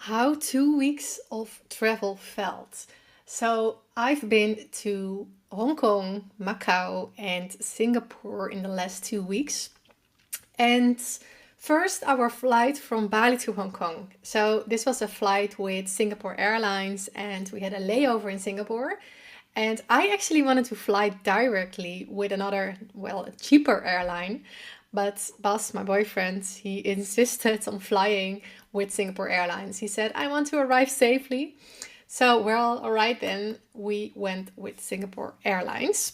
How 2 weeks of travel felt. So I've been to Hong Kong, Macau, and Singapore in the last 2 weeks. And first, our flight from Bali to Hong Kong. So this was a flight with Singapore Airlines, and we had a layover in Singapore. And I actually wanted to fly directly with another, well, a cheaper airline. But Bas, my boyfriend, he insisted on flying with Singapore Airlines. He said, I want to arrive safely. So, well, all right, then we went with Singapore Airlines.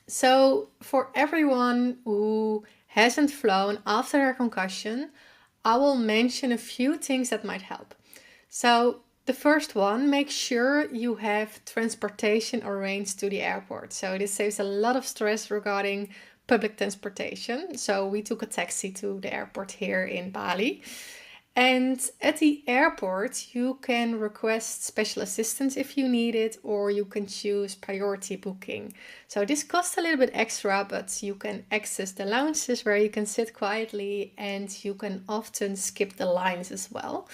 So, for everyone who hasn't flown after their concussion, I will mention a few things that might help. So, the first one, make sure you have transportation arranged to the airport. So, this saves a lot of stress regarding public transportation. So, we took a taxi to the airport here in Bali. And at the airport, you can request special assistance if you need it, or you can choose priority booking. So this costs a little bit extra, but you can access the lounges where you can sit quietly, and you can often skip the lines as well.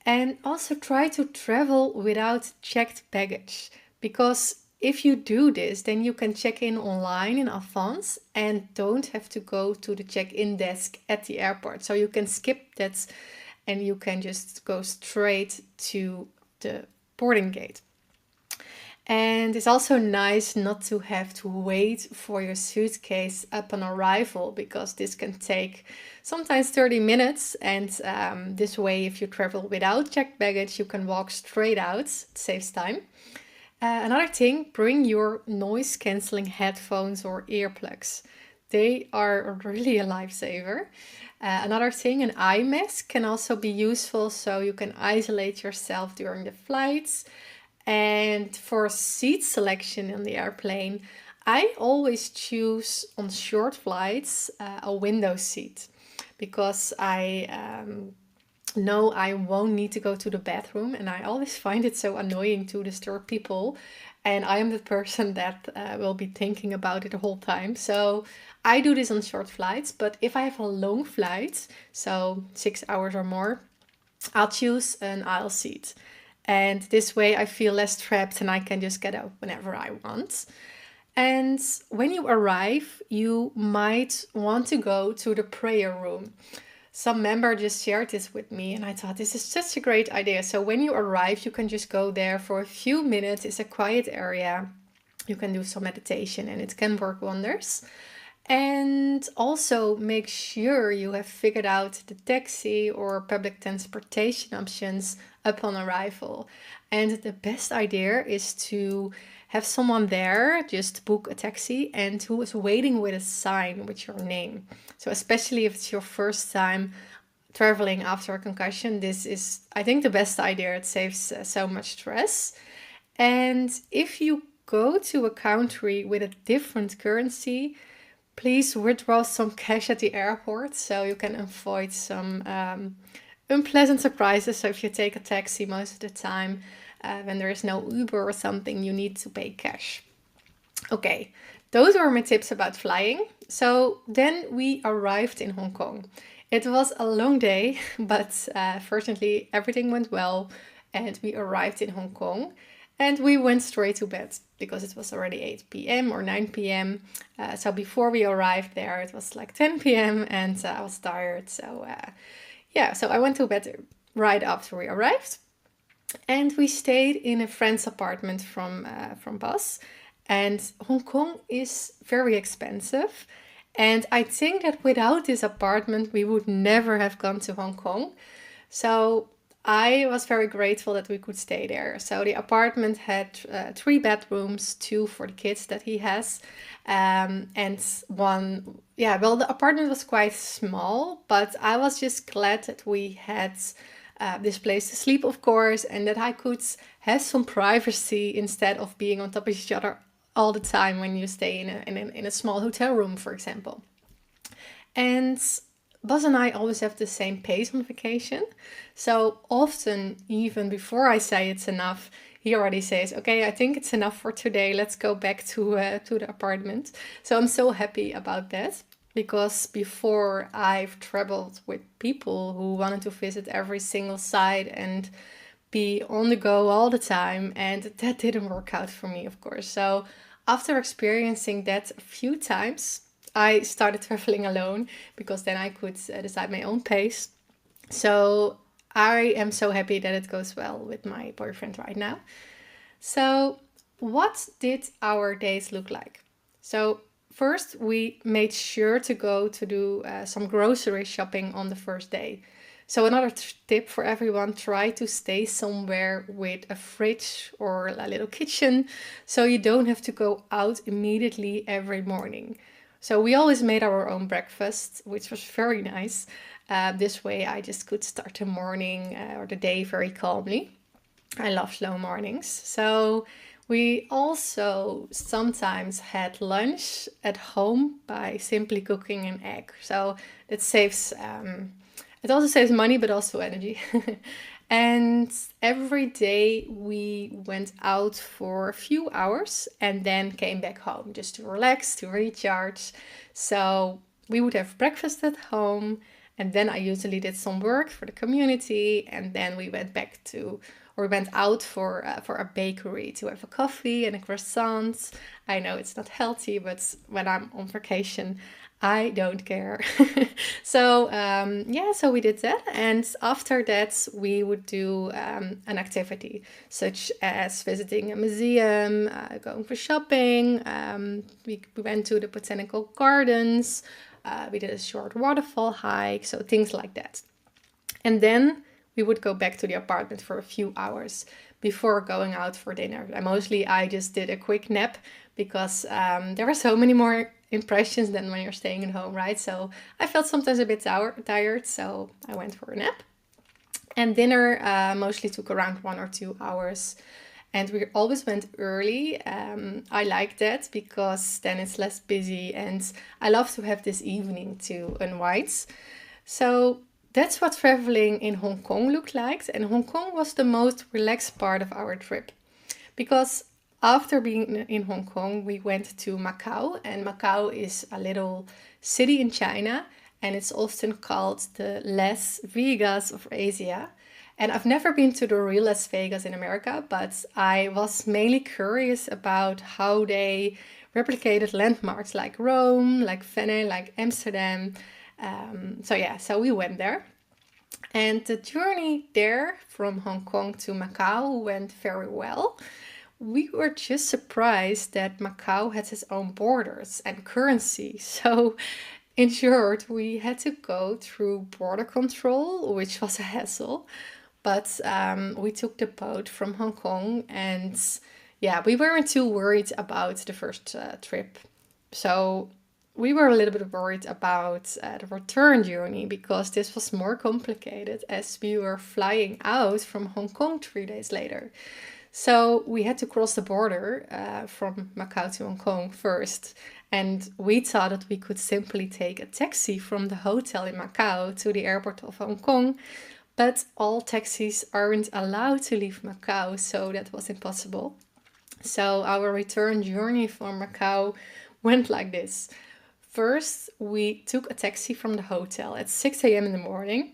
And also try to travel without checked baggage, because if you do this, then you can check in online in advance and don't have to go to the check-in desk at the airport. So you can skip that and you can just go straight to the boarding gate. And it's also nice not to have to wait for your suitcase upon arrival, because this can take sometimes 30 minutes. And this way, if you travel without checked baggage, you can walk straight out. It saves time. Another thing, bring your noise cancelling headphones or earplugs. They are really a lifesaver. Another thing, an eye mask can also be useful, so you can isolate yourself during the flights. And for seat selection in the airplane, I always choose on short flights a window seat, because I know I won't need to go to the bathroom, and I always find it so annoying to disturb people. And I am the person that will be thinking about it the whole time. So I do this on short flights, but if I have a long flight, so 6 hours or more, I'll choose an aisle seat. And this way I feel less trapped and I can just get out whenever I want. And when you arrive, you might want to go to the prayer room. Some member just shared this with me, and I thought this is such a great idea. So when you arrive, you can just go there for a few minutes. It's a quiet area. You can do some meditation and it can work wonders. And also make sure you have figured out the taxi or public transportation options upon arrival. And the best idea is to have someone there, just book a taxi, and who is waiting with a sign with your name. So especially if it's your first time traveling after a concussion, this is, I think, the best idea. It saves so much stress. And if you go to a country with a different currency, please withdraw some cash at the airport so you can avoid some unpleasant surprises. So if you take a taxi most of the time, when there is no Uber or something, you need to pay cash. Okay, those were my tips about flying. So then we arrived in Hong Kong. It was a long day, but fortunately everything went well, and we arrived in Hong Kong. And we went straight to bed because it was already 8 p.m. or 9 p.m. So before we arrived there, it was like 10 p.m. and I was tired. So so I went to bed right after we arrived. And we stayed in a friend's apartment from Bas. And Hong Kong is very expensive. And I think that without this apartment, we would never have gone to Hong Kong. So I was very grateful that we could stay there. So the apartment had 3 bedrooms, 2 for the kids that he has, and one. Yeah, well, the apartment was quite small, but I was just glad that we had this place to sleep, of course, and that I could have some privacy instead of being on top of each other all the time when you stay in a small hotel room, for example. And Buzz and I always have the same pace on vacation. So often, even before I say it's enough, he already says, okay, I think it's enough for today. Let's go back to the apartment. So I'm so happy about that. because before I've traveled with people who wanted to visit every single site and be on the go all the time, and that didn't work out for me, of course. So after experiencing that a few times, I started traveling alone because then I could decide my own pace. So I am so happy that it goes well with my boyfriend right now. So, what did our days look like? So, first, we made sure to go to do some grocery shopping on the first day. So, another tip for everyone, try to stay somewhere with a fridge or a little kitchen so you don't have to go out immediately every morning. So, we always made our own breakfast, which was very nice. This way, I just could start the morning or the day very calmly. I love slow mornings. So we also sometimes had lunch at home by simply cooking an egg. So it saves, it also saves money, but also energy. And every day we went out for a few hours and then came back home just to relax, to recharge. So we would have breakfast at home, and then I usually did some work for the community, and then we went back to, or we went out for a bakery to have a coffee and a croissant. I know it's not healthy, but when I'm on vacation, I don't care. So we did that, and after that we would do an activity such as visiting a museum, going for shopping. We went to the botanical gardens. We did a short waterfall hike, so things like that. And then we would go back to the apartment for a few hours before going out for dinner. And mostly I just did a quick nap because there were so many more impressions than when you're staying at home, right? So I felt sometimes a bit tired, so I went for a nap. And dinner mostly took around 1 or 2 hours. And we always went early. I like that because then it's less busy, and I love to have this evening to unwind. So that's what traveling in Hong Kong looked like. And Hong Kong was the most relaxed part of our trip because after being in Hong Kong, we went to Macau, and Macau is a little city in China, and it's often called the Las Vegas of Asia. And I've never been to the real Las Vegas in America, but I was mainly curious about how they replicated landmarks like Rome, like Venice, like Amsterdam. So we went there. And the journey there from Hong Kong to Macau went very well. We were just surprised that Macau had its own borders and currency. So, in short, we had to go through border control, which was a hassle. But we took the boat from Hong Kong, and yeah, we weren't too worried about the first trip. So we were a little bit worried about the return journey because this was more complicated as we were flying out from Hong Kong 3 days later. So we had to cross the border from Macau to Hong Kong first. And we thought that we could simply take a taxi from the hotel in Macau to the airport of Hong Kong. But all taxis aren't allowed to leave Macau, so that was impossible. So our return journey from Macau went like this. First, we took a taxi from the hotel at 6 a.m. in the morning.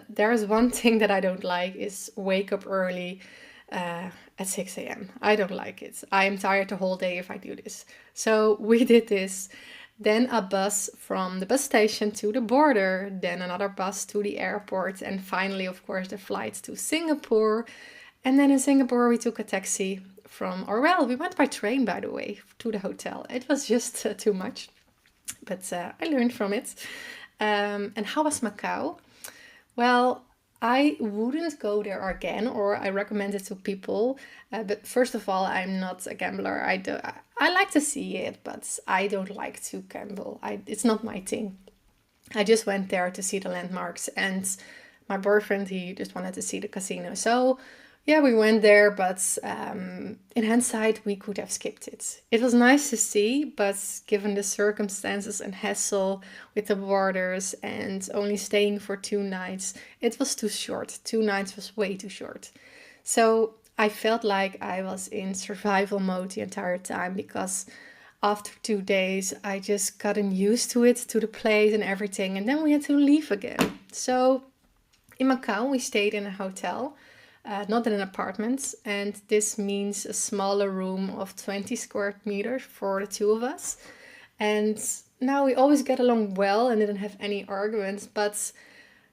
There is one thing that I don't like is wake up early at 6 a.m. I don't like it. I am tired the whole day if I do this. So we did this. Then a bus from the bus station to the border, then another bus to the airport, and finally, of course, the flight to Singapore. And then in Singapore, we took a taxi from, or well, we went by train, by the way, to the hotel. It was just too much, but I learned from it. And how was Macau? Well, I wouldn't go there again, or I recommend it to people. But first of all, I'm not a gambler. I like to see it, but I don't like to gamble. It's not my thing. I just went there to see the landmarks, and my boyfriend, he just wanted to see the casino. So yeah, we went there, but in hindsight, we could have skipped it. It was nice to see, but given the circumstances and hassle with the borders and only staying for 2 nights, it was too short. 2 nights was way too short. So I felt like I was in survival mode the entire time because After 2 days, I just gotten used to it, to the place and everything. And then we had to leave again. So in Macau, we stayed in a hotel, not in an apartment. And this means a smaller room of 20 square meters for the two of us. And now we always get along well and didn't have any arguments. But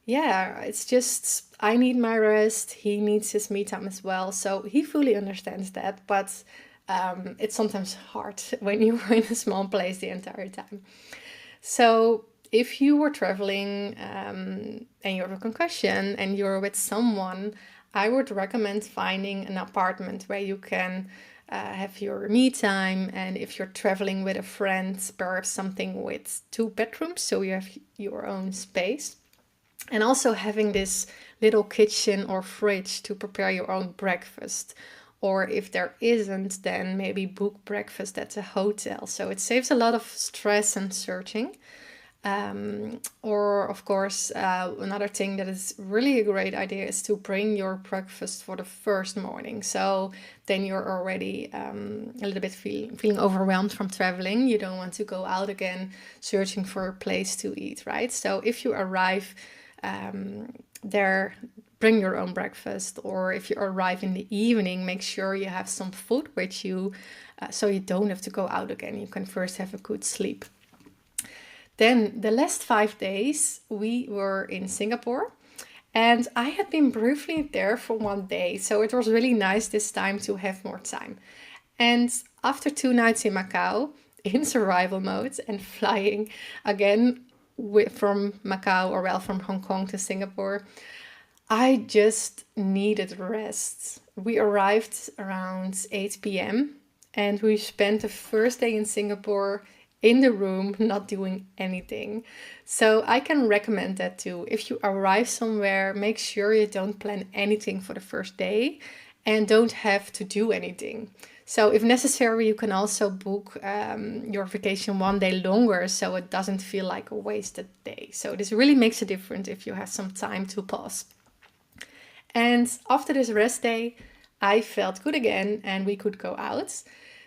yeah, it's just I need my rest. He needs his me time as well. So he fully understands that. But it's sometimes hard when you're in a small place the entire time. So if you were traveling and you have a concussion and you're with someone, I would recommend finding an apartment where you can have your me time. And if you're traveling with a friend, perhaps something with 2 bedrooms, so you have your own space. And also having this little kitchen or fridge to prepare your own breakfast. Or if there isn't, then maybe book breakfast at a hotel. So it saves a lot of stress and searching. Or, of course, another thing that is really a great idea is to bring your breakfast for the first morning. So then you're already a little bit feeling overwhelmed from traveling. You don't want to go out again searching for a place to eat, right? So if you arrive there, bring your own breakfast. Or if you arrive in the evening, make sure you have some food with you so you don't have to go out again. You can first have a good sleep. Then the last 5 days, we were in Singapore. And I had been briefly there for 1 day. So it was really nice this time to have more time. And after 2 nights in Macau, in survival mode and flying again from Macau, or well, from Hong Kong to Singapore, I just needed rest. We arrived around 8 p.m. and we spent the first day in Singapore in the room, not doing anything. So I can recommend that too. If you arrive somewhere, make sure you don't plan anything for the first day and don't have to do anything. So if necessary, you can also book your vacation 1 day longer so it doesn't feel like a wasted day. So this really makes a difference if you have some time to pause. And after this rest day, I felt good again and we could go out.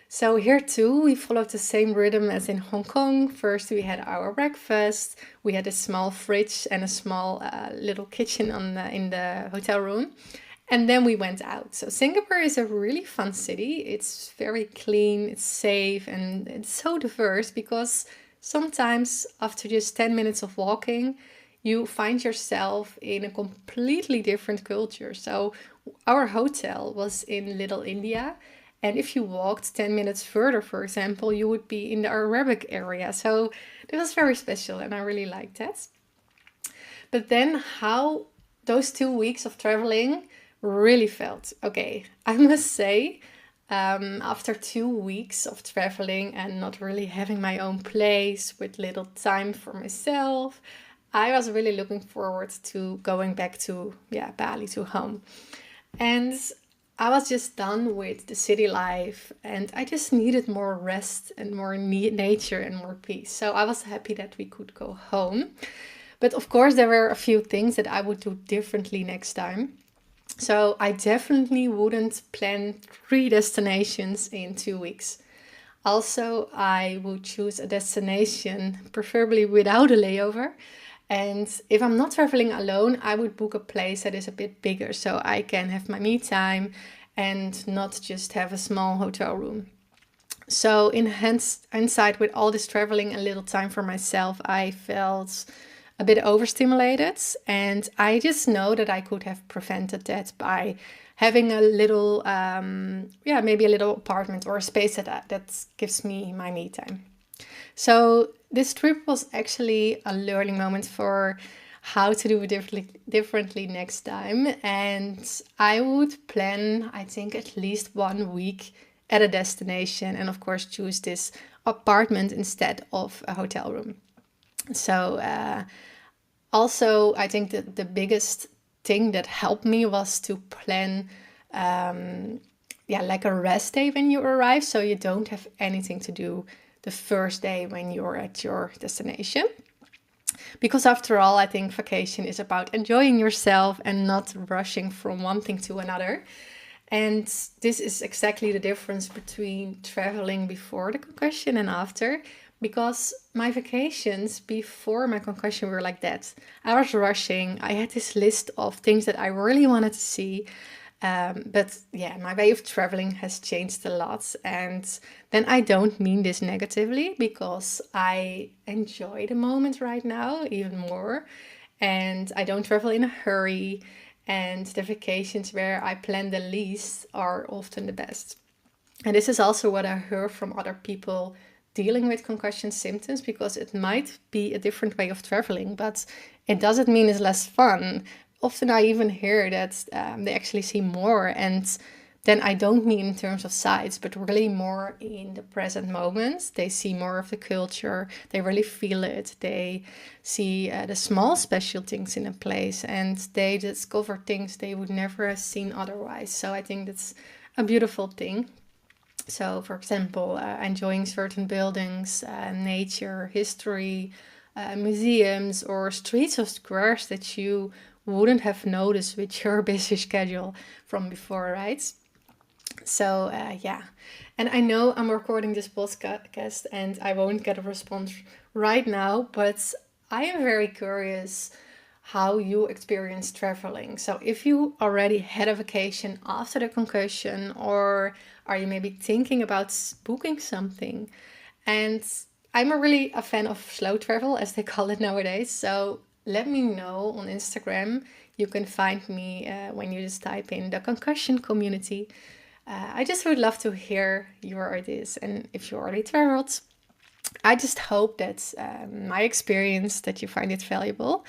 So here too, we followed the same rhythm as in Hong Kong. First, we had our breakfast. We had a small fridge and a small little kitchen in the hotel room. And then we went out. So Singapore is a really fun city. It's very clean, it's safe, and it's so diverse because sometimes after just 10 minutes of walking, you find yourself in a completely different culture. So our hotel was in Little India. And if you walked 10 minutes further, for example, you would be in the Arabic area. So it was very special and I really liked that. But then how those 2 weeks of traveling really felt. Okay, I must say, after 2 weeks of traveling and not really having my own place with little time for myself, I was really looking forward to going back to Bali, to home. And I was just done with the city life and I just needed more rest and more nature and more peace. So I was happy that we could go home. But of course, there were a few things that I would do differently next time. So I definitely wouldn't plan 3 destinations in 2 weeks. Also, I would choose a destination, preferably without a layover. And if I'm not traveling alone, I would book a place that is a bit bigger so I can have my me time and not just have a small hotel room. So in hindsight, with all this traveling and little time for myself, I felt a bit overstimulated. And I just know that I could have prevented that by having a little, maybe a little apartment or a space that gives me my me time. So this trip was actually a learning moment for how to do it differently next time. And I would plan, I think, at least 1 week at a destination. And of course, choose this apartment instead of a hotel room. So also, I think that the biggest thing that helped me was to plan like a rest day when you arrive. So you don't have anything to do the first day when you're at your destination. Because after all, I think vacation is about enjoying yourself and not rushing from one thing to another. And this is exactly the difference between traveling before the concussion and after, because my vacations before my concussion were like that. I was rushing. I had this list of things that I really wanted to see. But yeah, my way of traveling has changed a lot. And then I don't mean this negatively, because I enjoy the moment right now even more. And I don't travel in a hurry. And the vacations where I plan the least are often the best. And this is also what I heard from other people dealing with concussion symptoms, because it might be a different way of traveling, but it doesn't mean it's less fun. Often I even hear that they actually see more, and then I don't mean in terms of sights, but really more in the present moment. They see more of the culture, they really feel it, they see the small special things in a place, and they discover things they would never have seen otherwise. So I think that's a beautiful thing. So, for example, enjoying certain buildings, nature, history, museums, or streets or squares that you wouldn't have noticed with your busy schedule from before, right? So, yeah. And I know I'm recording this podcast and I won't get a response right now, but I am very curious how you experience traveling. So, if you already had a vacation after the concussion, or are you maybe thinking about booking something? And I'm really a fan of slow travel, as they call it nowadays. So, let me know on Instagram. You can find me when you just type in the concussion community. I just would love to hear your ideas. And if you already traveled, I just hope that my experience, that you find it valuable.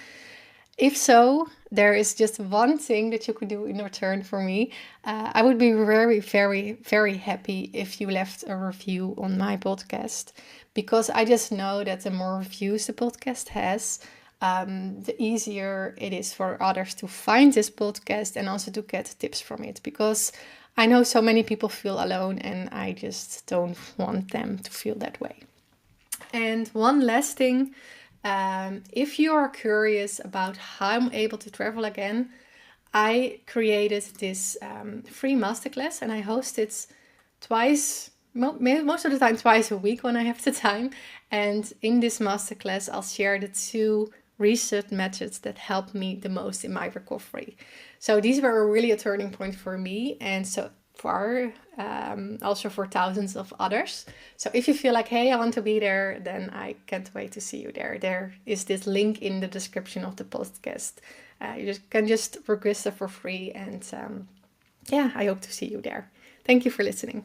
If so, there is just one thing that you could do in return for me. I would be very, very, very happy if you left a review on my podcast, because I just know that the more reviews the podcast has, the easier it is for others to find this podcast and also to get tips from it. Because I know so many people feel alone, and I just don't want them to feel that way. And one last thing, if you are curious about how I'm able to travel again, I created this free masterclass, and I host it twice, most of the time twice a week when I have the time. And in this masterclass, I'll share the 2 research methods that helped me the most in my recovery. So these were really a turning point for me, and so for also for thousands of others. So if you feel like, hey, I want to be there, then I can't wait to see you there. There is this link in the description of the podcast. You can just register for free, and yeah, I hope to see you there. Thank you for listening.